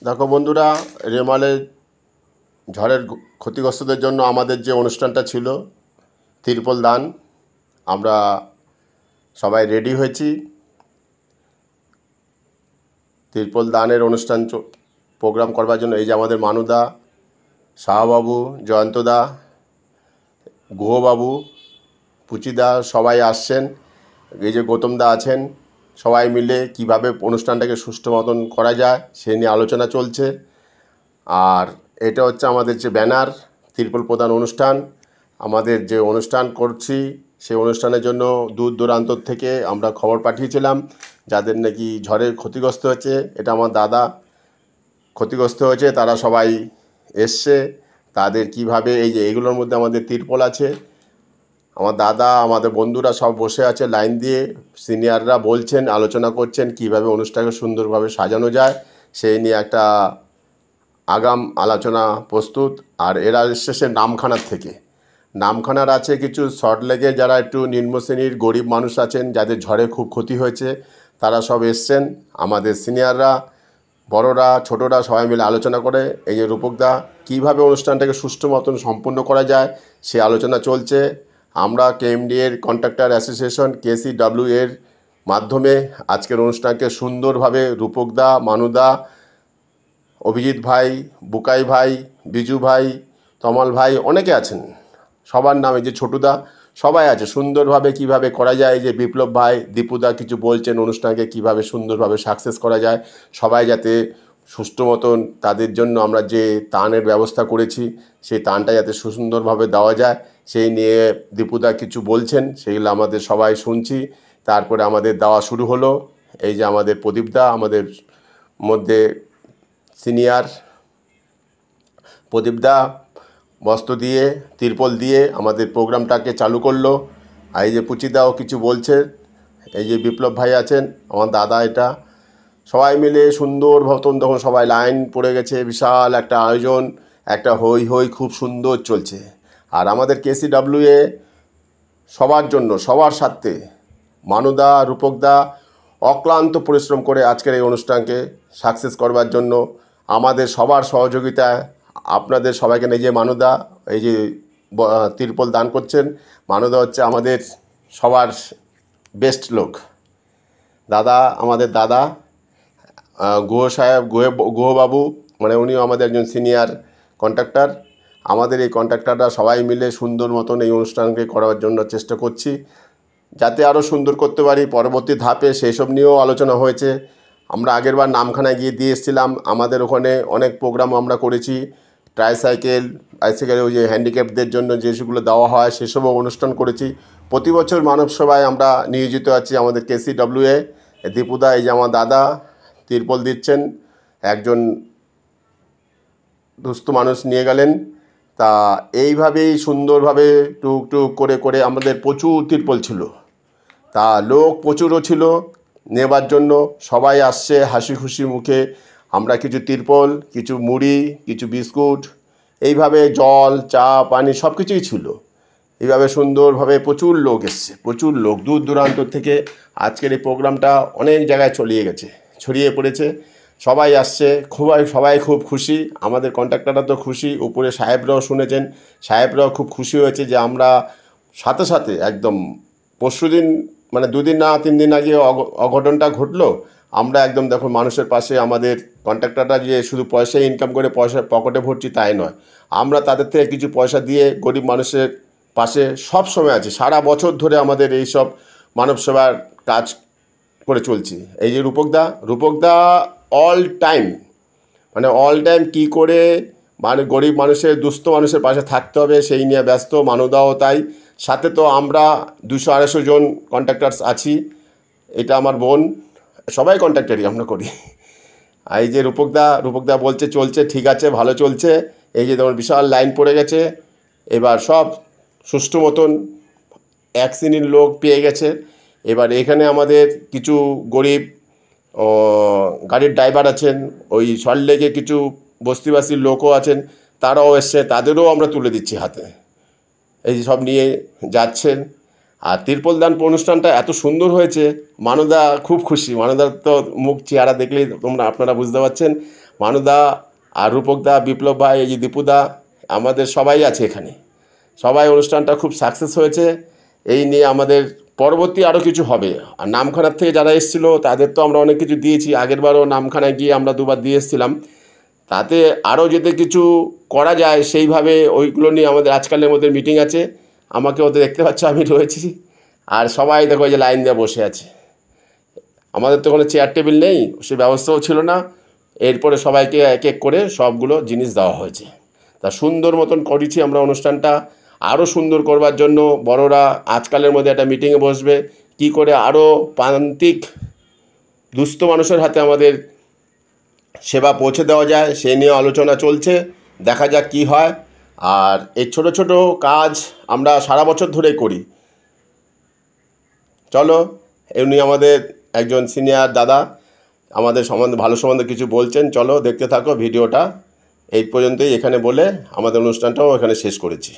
দেখো বন্ধুরা, রেমালে ঝড়ের ক্ষতিগ্রস্তদের জন্য আমাদের যে অনুষ্ঠানটা ছিল তিরপল দান, আমরা সবাই রেডি হয়েছি। তিরপল দানের অনুষ্ঠান প্রোগ্রাম করবার জন্য এই যে আমাদের মানুদা, শাহবাবু, জয়ন্তদা, গুহবাবু, পুচিদা সবাই আসছেন। এই যে গৌতমদা আছেন। সবাই মিলে কিভাবে অনুষ্ঠানটাকে সুষ্ঠু মতন করা যায় সে নিয়ে আলোচনা চলছে। আর এটা হচ্ছে আমাদের যে ব্যানার, তিরপল প্রদান অনুষ্ঠান। আমাদের যে অনুষ্ঠান করছি সেই অনুষ্ঠানের জন্য দূর দূরান্ত থেকে আমরা খবর পাঠিয়েছিলাম যাদের নাকি ঝড়ে ক্ষতিগ্রস্ত হয়েছে। এটা আমার দাদা ক্ষতিগ্রস্ত হয়েছে, তারা সবাই এসছে। তাদের কিভাবে এই যে এগুলোর মধ্যে আমাদের তিরপল আছে, আমার দাদা আমাদের বন্ধুরা সব বসে আছে লাইন দিয়ে, সিনিয়ররা বলছেন, আলোচনা করছেন কিভাবে অনুষ্ঠানকে সুন্দরভাবে সাজানো যায় সেই নিয়ে একটা আগাম আলোচনা প্রস্তুত। আর এরা এসেছে নামখানার থেকে। নামখানার আছে কিছু সল্টলেকে যারা একটু নিম্ন শ্রেণীর গরিব মানুষ আছেন, যাদের ঝড়ে খুব ক্ষতি হয়েছে, তারা সব এসছেন। আমাদের সিনিয়ররা, বড়রা, ছোটরা সবাই মিলে আলোচনা করে এই যে রূপকদা কীভাবে অনুষ্ঠানটাকে সুষ্ঠু মতন সম্পূর্ণ করা যায় সে আলোচনা চলছে। আমরা কেএমডি এর কন্ট্রাক্টর অ্যাসোসিয়েশন KCW এর মাধ্যমে আজকের অনুষ্ঠানকে সুন্দরভাবে রূপকদা, মানুদা, অভিজিৎ ভাই, বুকাই ভাই, বিজু ভাই, তমাল ভাই, অনেকে আছেন, সবার নামে যে ছোটুদা, সবাই আছে। সুন্দরভাবে কিভাবে করা যায়, যে বিপ্লব ভাই, দীপুদা কিছু বলছেন অনুষ্ঠানকে কিভাবে সুন্দরভাবে সাকসেস করা যায়, সবাই যাতে সুষ্ঠু মতন, তাদের জন্য আমরা যে তানের ব্যবস্থা করেছি সেই তানটা যাতে সুন্দরভাবে দেওয়া যায় সেই নিয়ে দীপুদা কিছু বলছেন, সেইগুলো আমাদের সবাই শুনছি। তারপরে আমাদের দেওয়া শুরু হলো। এই যে আমাদের প্রদীপদা, আমাদের মধ্যে সিনিয়র প্রদীপদা বস্ত্র দিয়ে, তিরপল দিয়ে আমাদের প্রোগ্রামটাকে চালু করলো। আর এই যে পুচিদাও কিছু বলছে, এই যে বিপ্লব ভাই আছেন, আমার দাদা, এটা সবাই মিলে সুন্দর মতন তখন সবাই লাইন পড়ে গেছে। বিশাল একটা আয়োজন, একটা হই হই খুব সুন্দর চলছে। আর আমাদের KCW সবার জন্য, সবার সাথে মানুদা, রূপকদা অক্লান্ত পরিশ্রম করে আজকের এই অনুষ্ঠানকে সাকসেস করবার জন্য আমাদের সবার সহযোগিতায় আপনাদের সবাইকে নিয়ে যে মানুদা এই যে তিরপল দান করছেন, মানুদা হচ্ছে আমাদের সবার বেস্ট লোক। দাদা, আমাদের দাদা গুহ সাহেব, গুহবাবু, মানে উনিও আমাদের একজন সিনিয়র কন্ট্রাক্টর। আমাদের এই কন্ট্রাক্টররা সবাই মিলে সুন্দর মতন এই অনুষ্ঠানকে করার জন্য চেষ্টা করছি, যাতে আরও সুন্দর করতে পারি। পরবর্তী ধাপে সেই সব নিয়েও আলোচনা হয়েছে। আমরা আগেরবার নামখানায় গিয়ে দিয়ে এসেছিলাম, আমাদের ওখানে অনেক প্রোগ্রামও আমরা করেছি। ট্রাইসাইকেল, বাইসাইকেল, ওই যে হ্যান্ডিক্যাপদের জন্য যেসবগুলো দেওয়া হয় সেসবও অনুষ্ঠান করেছি। প্রতি বছর মানব সভায় আমরা নিয়োজিত আছি। আমাদের KCW দীপুদা, এই যে আমার দাদা, তিরপল দিচ্ছেন, একজন দুস্থ মানুষ নিয়ে গেলেন। তা এইভাবেই সুন্দরভাবে টুক টুক করে করে আমাদের প্রচুর তিরপল ছিল, তা লোক প্রচুরও ছিল নেবার জন্য। সবাই আসছে হাসি খুশি মুখে। আমরা কিছু তিরপল, কিছু মুড়ি, কিছু বিস্কুট, এইভাবে জল, চা, পানি সব কিছুই ছিল। এইভাবে সুন্দরভাবে প্রচুর লোক এসছে, প্রচুর লোক দূর দূরান্ত থেকে। আজকের এই প্রোগ্রামটা অনেক জায়গায় ছড়িয়ে পড়েছে। সবাই আসছে, সবাই খুব খুশি। আমাদের কন্ট্রাক্টররা তো খুশি, উপরে সাহেবরাও শুনেছেন, সাহেবরাও খুব খুশি হয়েছে যে আমরা সাথে সাথে একদম পরশুদিন, মানে 2 দিন না 3 দিন আগে অঘটনটা ঘটলো, আমরা একদম দেখুন মানুষের পাশে। আমাদের কন্ট্রাক্টররা যে শুধু পয়সা ইনকাম করে পয়সা পকেটে ভরছি তাই নয়, আমরা তাদের থেকে কিছু পয়সা দিয়ে গরিব মানুষের পাশে সব সময় আছি। সারা বছর ধরে আমাদের এই সব মানব সেবার কাজ করে চলছি। এই যে রূপকদা অল টাইম, মানে অল টাইম কী করে মানে গরিব মানুষের, দুস্থ মানুষের পাশে থাকতে হবে সেই নিয়ে ব্যস্ত। মানুদাও তাই। সাথে তো আমরা 200-250 জন কন্ট্রাক্টার্স আছি। এটা আমার বোন, সবাই কন্ট্রাক্টারই আমরা করি। আর এই যে রূপকদা বলছে চলছে, ঠিক আছে, ভালো চলছে। এই যে তোমার বিশাল লাইন পড়ে গেছে, এবার সব সুষ্ঠু মতন এক শ্রেণীর লোক পেয়ে গেছে। এবার এখানে আমাদের কিছু গরিব গাড়ির ড্রাইভার আছেন, ওই সল্টলেকে কিছু বস্তিবাসীর লোকও আছেন, তারাও এসছে, তাদেরও আমরা তুলে দিচ্ছি হাতে। এই সব নিয়ে যাচ্ছেন। আর তিরপল দান অনুষ্ঠানটা এত সুন্দর হয়েছে, মানুদা খুব খুশি। মানুদার তো মুখ চেহারা দেখলেই আপনারা বুঝতে পারছেন। মানুদা আর রূপকদা, বিপ্লব ভাই, এই যে দীপুদা, আমাদের সবাই আছে এখানে। সবাই অনুষ্ঠানটা খুব সাকসেস হয়েছে। এই নিয়ে আমাদের পরবর্তী আরও কিছু হবে। আর নামখানার থেকে যারা এসেছিলো তাদের তো আমরা অনেক কিছু দিয়েছি। আগেরবারও নামখানায় গিয়ে আমরা 2বার দিয়ে এসেছিলাম। তাতে আরও যাতে কিছু করা যায় সেইভাবে ওইগুলো নিয়ে আমাদের আজকালের মধ্যে মিটিং আছে। আমাকে ওদের দেখতে পাচ্ছ, আমি রয়েছি। আর সবাই দেখো এই যে লাইন দিয়ে বসে আছে। আমাদের তো কোনো চেয়ার টেবিল নেই, সে ব্যবস্থাও ছিল না। এরপরে সবাইকে এক এক করে সবগুলো জিনিস দেওয়া হয়েছে। তা সুন্দর মতন করেছি আমরা অনুষ্ঠানটা। আরও সুন্দর করবার জন্য বড়রা আজকালের মধ্যে একটা মিটিংয়ে বসবে, কি করে আরও প্রান্তিক দুস্থ মানুষের হাতে আমাদের সেবা পৌঁছে দেওয়া যায় সেই নিয়ে আলোচনা চলছে। দেখা যাক কি হয়। আর এই ছোট ছোট কাজ আমরা সারা বছর ধরে করি। চলো, এমনি আমাদের একজন সিনিয়র দাদা আমাদের সম্বন্ধে ভালো সম্বন্ধে কিছু বলছেন। চলো দেখতে থাকো ভিডিওটা। এই পর্যন্তই এখানে বলে আমাদের অনুষ্ঠানটাও এখানে শেষ করেছি।